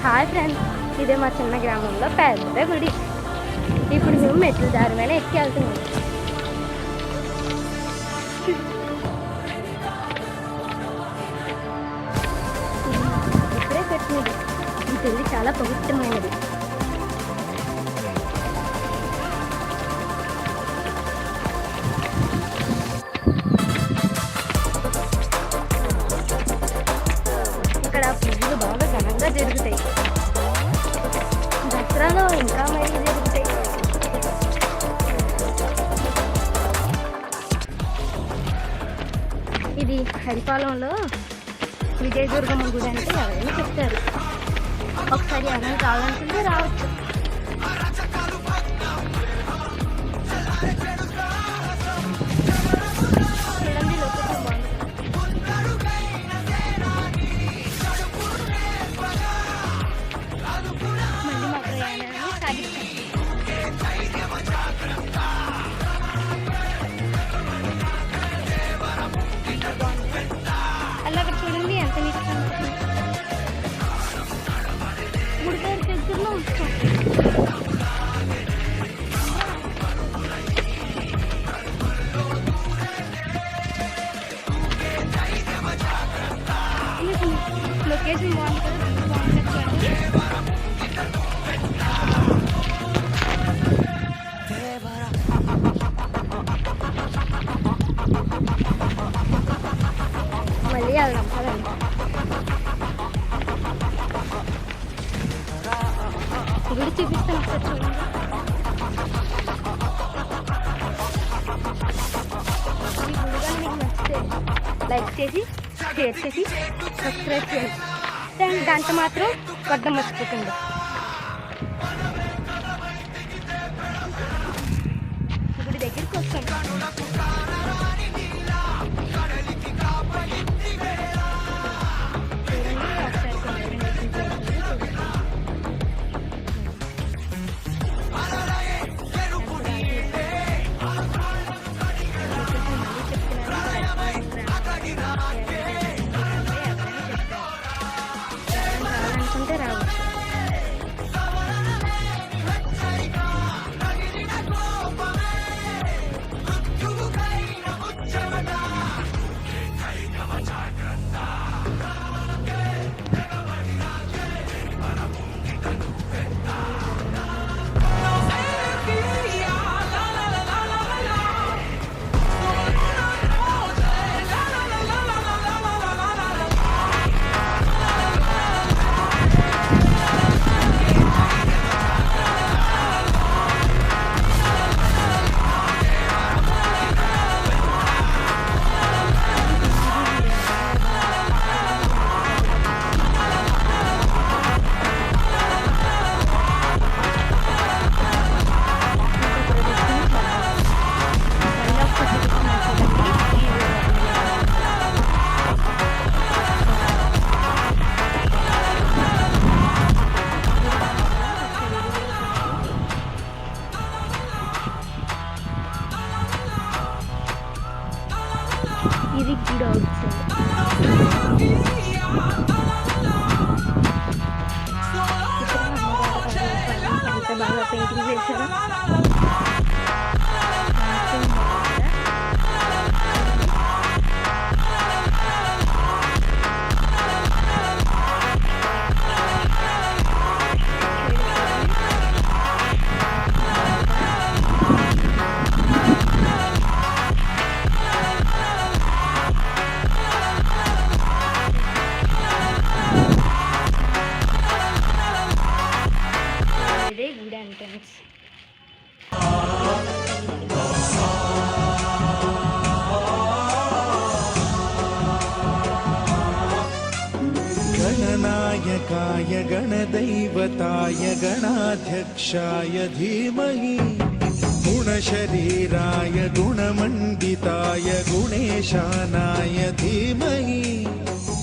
Hi friends, ఇదే మా చిన్న గ్రామంలో పెద్ద గుడి. ఇప్పుడు మేము మెట్ల దారి మీద ఎక్కి వెళ్తున్నాం. ఇప్పుడే కట్టినది. ఈ తల్లి చాలా పవిత్రమైనది. ఇక్కడ పూజలు బాగా ఘనంగా జరుగుతాయి. దసరాలో ఇంకా మరీ జరుగుతాయి. ఇది హరిపాలెంలో విజయదుర్గమ్మ గుడి అంటే ఎవరైనా చెప్తారు. ఒకసారి ఎవరైనా కావాలనుకుంటే రావచ్చు. చూడండి, లొకేషన్ బాగుంది. మళ్ళీ మా ప్రయాణాన్ని సాగిస్తాం. అలా అక్కడ చూడండి ఎంత నీట్గా ఉంటుంది. గుడి దగ్గర దగ్గరలో ఉంటాం. లొకేషన్ బాగుంది కదా, బాగుంటుంది చూడండి. మళ్ళీ వెళ్దాం కదండి. గుడి చూపిస్తాను ఒకసారి చూడండి. ఈ గుడి కానీ మీకు నచ్చితే లైక్ చేసి, షేర్ చేసి, సబ్స్క్రైబ్ చేయండి. గంట మాత్రం కొట్టడం మర్చిపోతుంది. గుడి దగ్గరికి వస్తాం. అనుకుంటే రావచ్చు. ఇది గుడి అవుట్ ఎంత బాగా పెయింటింగ్ చేశారు. ఇదే గుడి ఎంట్రన్స్. गणनायकाय गणदैवताय गणाध्यक्षाय धीमहि गुणशरीराय गुणमण्डिताय गुणेशानाय धीमहि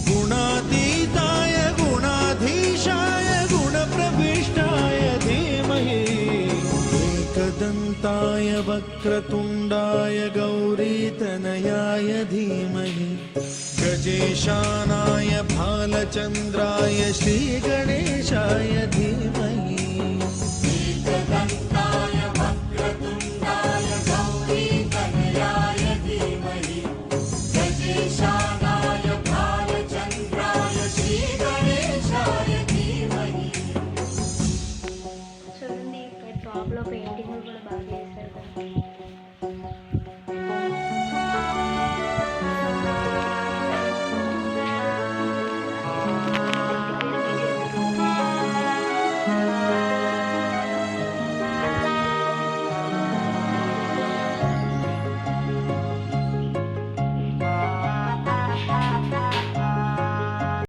गुणातीताय गुणाधीशाय गुणप्रविष्टाय धीमहि एकदन्ताय वक्रतुण्डाय गौरीतनयाय धीमहि गजेशानाय भालचन्द्राय श्रीगणेश गणेशाय